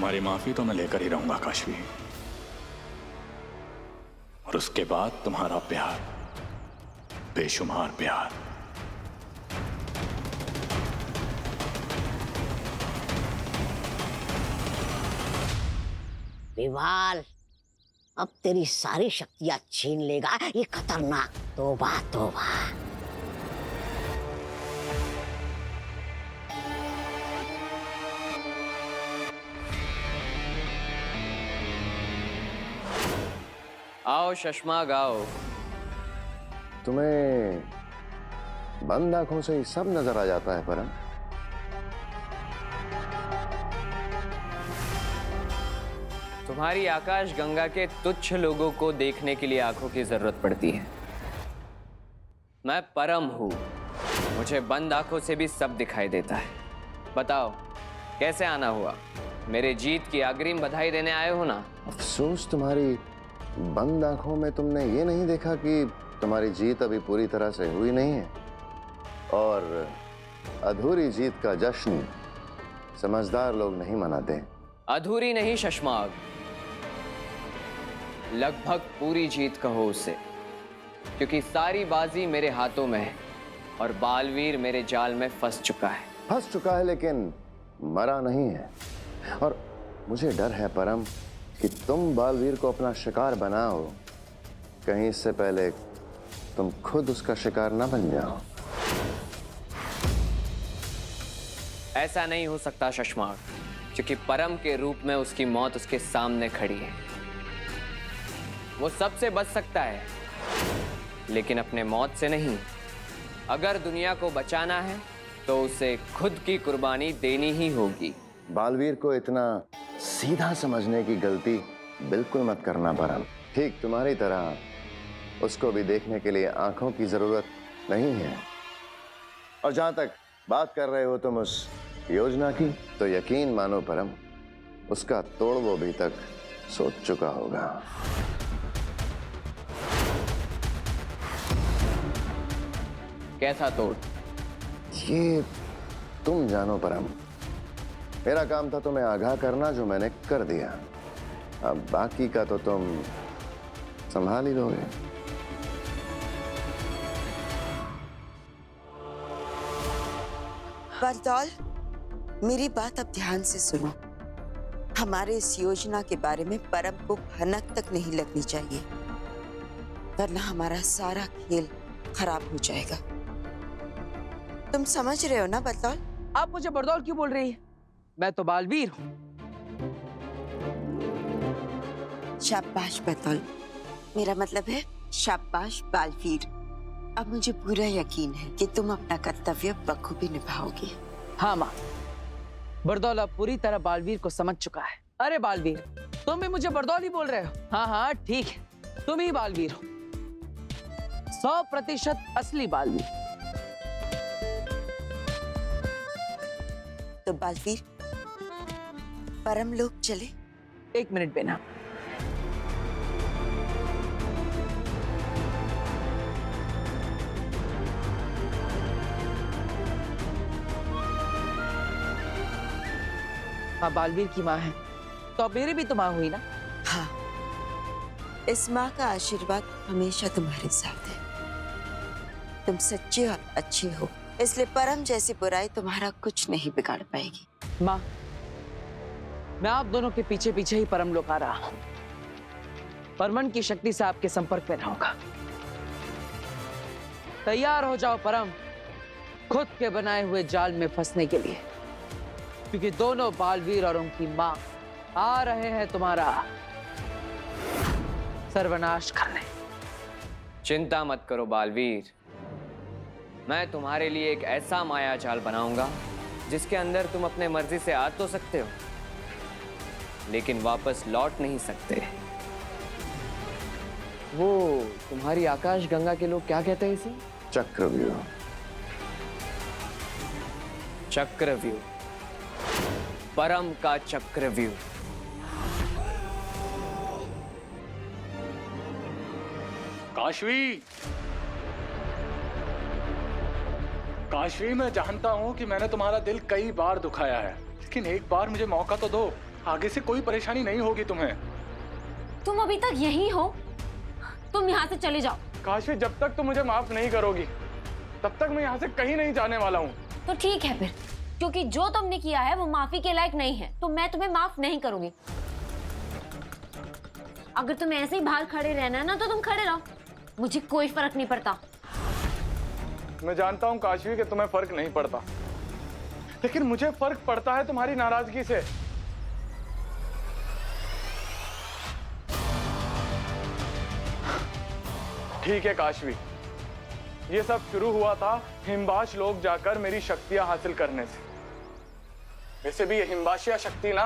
तुम्हारी माफी तो मैं लेकर ही रहूंगा काशवी, और उसके बाद तुम्हारा प्यार, बेशुमार प्यार। विवाल, अब तेरी सारी शक्तियां छीन लेगा ये खतरनाक। तौबा तौबा। आओ शशमाग आओ। तुम्हें बंद आंखों से ही सब नजर आ जाता है परम। तुम्हारी आकाश गंगा के तुच्छ लोगों को देखने के लिए आंखों की जरूरत पड़ती है। मैं परम हूं, मुझे बंद आंखों से भी सब दिखाई देता है। बताओ कैसे आना हुआ? मेरे जीत की अग्रिम बधाई देने आए हो ना? अफसोस तुम्हारी बंद आंखों में तुमने ये नहीं देखा कि तुम्हारी जीत अभी पूरी तरह से हुई नहीं है, और अधूरी जीत का जश्न समझदार लोग नहीं मनाते। अधूरी नहीं शशमाग, लगभग पूरी जीत कहो उसे, क्योंकि सारी बाजी मेरे हाथों में है और बालवीर मेरे जाल में फंस चुका है। फंस चुका है लेकिन मरा नहीं है, और मुझे डर है परम कि तुम बालवीर को अपना शिकार बनाओ, कहीं इससे पहले तुम खुद उसका शिकार ना बन जाओ। ऐसा नहीं हो सकता शशमाग, क्योंकि परम के रूप में उसकी मौत उसके सामने खड़ी है। वो सबसे बच सकता है, लेकिन अपने मौत से नहीं। अगर दुनिया को बचाना है तो उसे खुद की कुर्बानी देनी ही होगी। बालवीर को इतना सीधा समझने की गलती बिल्कुल मत करना परम। ठीक तुम्हारी तरह उसको भी देखने के लिए आंखों की जरूरत नहीं है। और जहां तक बात कर रहे हो तुम उस योजना की, तो यकीन मानो परम, उसका तोड़ वो अभी तक सोच चुका होगा। कैसा तोड़? ये तुम जानो परम। मेरा काम था तुम्हें आगाह करना, जो मैंने कर दिया। अब बाकी का तो तुम संभाल ही लोगे। बरदौल, मेरी बात अब ध्यान से सुनो। हमारे इस योजना के बारे में परम को भनक तक नहीं लगनी चाहिए, वरना हमारा सारा खेल खराब हो जाएगा। तुम समझ रहे हो ना बरदौल? आप मुझे बरदौल क्यों बोल रही है? मैं तो बालवीर हूँ। शाबाश बरदौल, मेरा मतलब है शाबाश बालवीर। अब मुझे पूरा यकीन है कि तुम अपना कर्तव्य बखूबी निभाओगे। हाँ माँ, बरदौल अब पूरी तरह बालवीर को समझ चुका है। अरे बालवीर, तुम भी मुझे बरदौल ही बोल रहे हो? हाँ हाँ ठीक है, तुम ही बालवीर हो, 100% असली बालवीर। तो बालवीर, परम लोग चले। 1 मिनट बेना। हाँ, बालवीर की माँ है तो अब मेरी भी तो माँ हुई ना। हाँ, इस माँ का आशीर्वाद हमेशा तुम्हारे साथ है। तुम सच्चे और अच्छे हो, इसलिए परम जैसी बुराई तुम्हारा कुछ नहीं बिगाड़ पाएगी। माँ, मैं आप दोनों के पीछे पीछे ही परम लोग आ रहा हूं, पर मन की शक्ति से आपके संपर्क में रहूंगा। तैयार हो जाओ परम, खुद के बनाए हुए जाल में फंसने के लिए, क्योंकि दोनों बालवीर और उनकी माँ आ रहे हैं तुम्हारा सर्वनाश करने। चिंता मत करो बालवीर, मैं तुम्हारे लिए एक ऐसा माया जाल बनाऊंगा जिसके अंदर तुम अपने मर्जी से आ तो सकते हो, लेकिन वापस लौट नहीं सकते। वो तुम्हारी आकाश गंगा के लोग क्या कहते हैं इसे? चक्रव्यूह। चक्रव्यूह, परम का चक्रव्यूह। काशवी, काशवी, मैं जानता हूं कि मैंने तुम्हारा दिल कई बार दुखाया है, लेकिन एक बार मुझे मौका तो दो। आगे से कोई परेशानी नहीं होगी तुम्हें। तुम अभी तक यहीं हो? तुम यहाँ से चले जाओ। काशवी, जब तक तुम मुझे माफ नहीं करोगी तब तक मैं यहाँ से कहीं नहीं जाने वाला हूँ। तो ठीक है फिर, क्योंकि जो तुमने किया है वो माफी के लायक नहीं है, तो मैं तुम्हें माफ नहीं करूंगी। अगर तुम्हें ऐसे ही बाहर खड़े रहना है ना तो तुम खड़े रहो, मुझे कोई फर्क नहीं पड़ता। मैं जानता हूँ काशवी कि तुम्हें फर्क नहीं पड़ता, लेकिन मुझे फर्क पड़ता है तुम्हारी नाराजगी से। ठीक है काशवी, ये सब शुरू हुआ था हिमबाश लोग जाकर मेरी शक्तियां हासिल करने से। वैसे भी ये हिमबाशिया शक्ति ना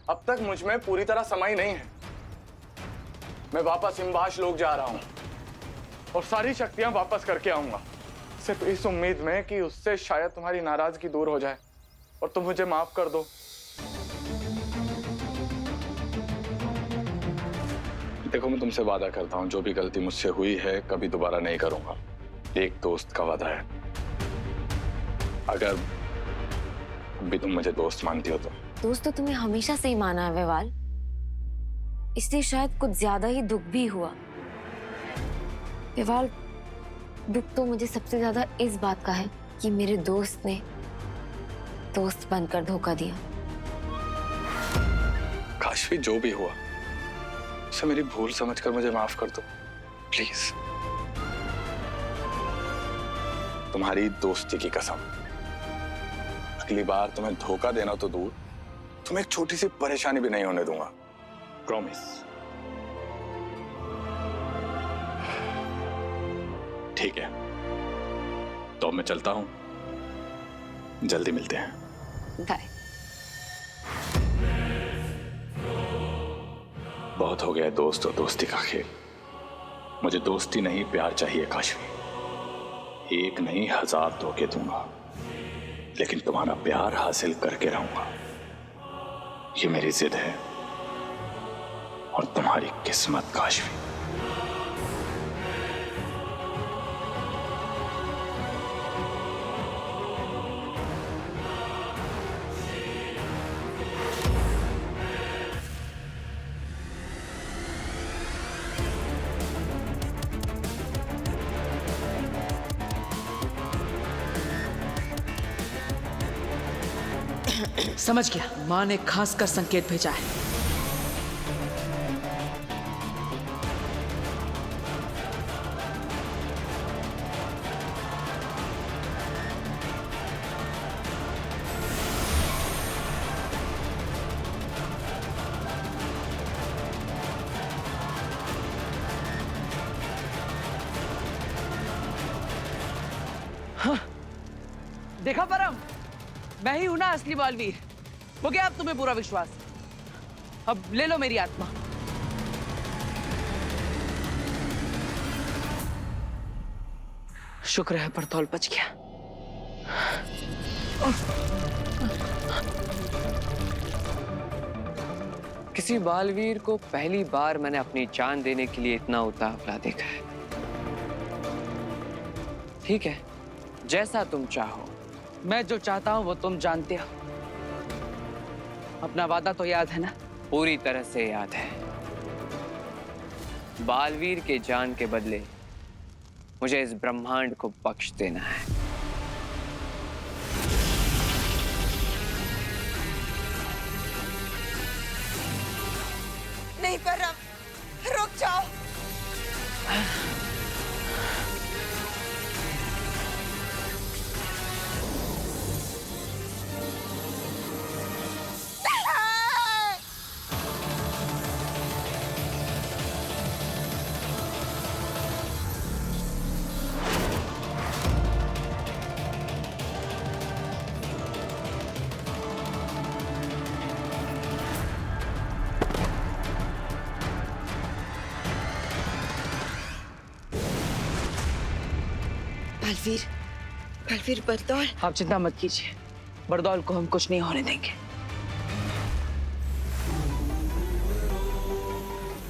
अब तक मुझ में पूरी तरह समाई नहीं है। मैं वापस हिमबाश लोग जा रहा हूं और सारी शक्तियां वापस करके आऊंगा, सिर्फ इस उम्मीद में कि उससे शायद तुम्हारी नाराजगी दूर हो जाए और तुम मुझे माफ कर दो। देखो, मैं तुमसे वादा करता हूं जो भी गलती मुझसे हुई है कभी दोबारा नहीं करूंगा। एक दोस्त का वादा है। अगर भी तुम मुझे दोस्त मानती हो तो। दोस्त तो तुम्हें हमेशा से ही माना है विवाल, इसलिए शायद कुछ ज्यादा ही दुख भी हुआ। विवाल, दुख तो मुझे सबसे ज्यादा इस बात का है कि मेरे दोस्त ने दोस्त बनकर धोखा दिया। काशवी, जो भी हुआ उसे मेरी भूल समझकर मुझे माफ कर दो प्लीज। तुम्हारी दोस्ती की कसम, अगली बार तुम्हें धोखा देना तो दूर, तुम्हें एक छोटी सी परेशानी भी नहीं होने दूंगा। प्रॉमिस। ठीक है, तो मैं चलता हूं, जल्दी मिलते हैं। बाय। बहुत हो गया दोस्त और दोस्ती का खेल। मुझे दोस्ती नहीं प्यार चाहिए काशवी। एक नहीं 1000 धोखे दूंगा, लेकिन तुम्हारा प्यार हासिल करके रहूंगा। ये मेरी जिद है और तुम्हारी किस्मत काशवी। समझ गया, माँ ने खास कर संकेत भेजा है। हाँ, देखा परम, मैं ही हूं ना असली बालवीर। वो क्या, अब तुम्हें पूरा विश्वास? अब ले लो मेरी आत्मा। शुक्र है परतौल बच गया। किसी बालवीर को पहली बार मैंने अपनी जान देने के लिए इतना उतावला देखा है। ठीक है, जैसा तुम चाहो। मैं जो चाहता हूं वो तुम जानते हो। अपना वादा तो याद है ना? पूरी तरह से याद है। बालवीर के जान के बदले मुझे इस ब्रह्मांड को बख्श देना है। नहीं परम, रुक जाओ। बलवीर, बलवीर, बरदौल। आप चिंता मत कीजिए, बरदौल को हम कुछ नहीं होने देंगे।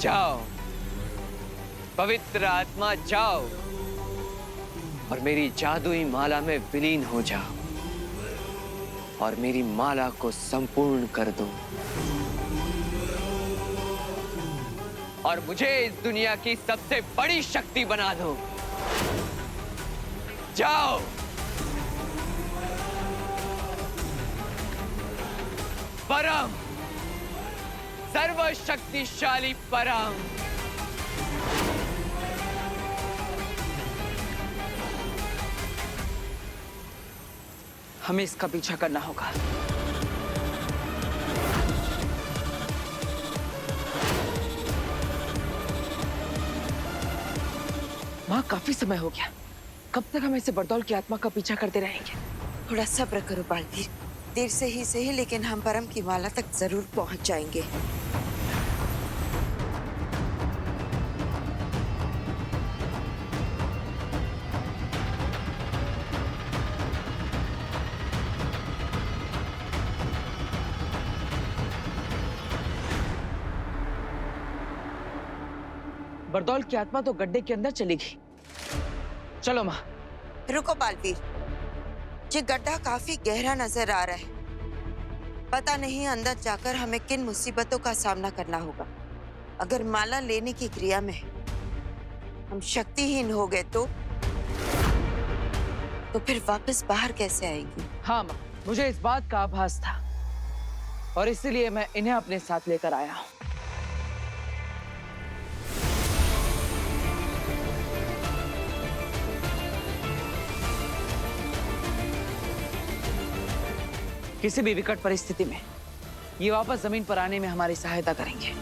जाओ पवित्र आत्मा, जाओ और मेरी जादुई माला में विलीन हो जाओ और मेरी माला को संपूर्ण कर दो। और मुझे इस दुनिया की सबसे बड़ी शक्ति बना दो। जाओ। परम, सर्वशक्तिशाली परम। हमें इसका पीछा करना होगा। माँ, काफी समय हो गया। कब तक हम ऐसे बरदौल की आत्मा का पीछा करते रहेंगे? थोड़ा सब्र करो बालवीर, देर से ही सही लेकिन हम परम की माला तक जरूर पहुंच जाएंगे। बरदौल की आत्मा तो गड्ढे के अंदर चली गई। चलो माँ। रुको बालवीर, ये गड्ढा काफी गहरा नजर आ रहा है। पता नहीं अंदर जाकर हमें किन मुसीबतों का सामना करना होगा। अगर माला लेने की क्रिया में हम शक्तिहीन हो गए तो फिर वापस बाहर कैसे आएंगे? हाँ माँ, मुझे इस बात का आभास था और इसीलिए मैं इन्हें अपने साथ लेकर आया हूँ। किसी भी विकट परिस्थिति में ये वापस जमीन पर आने में हमारी सहायता करेंगे।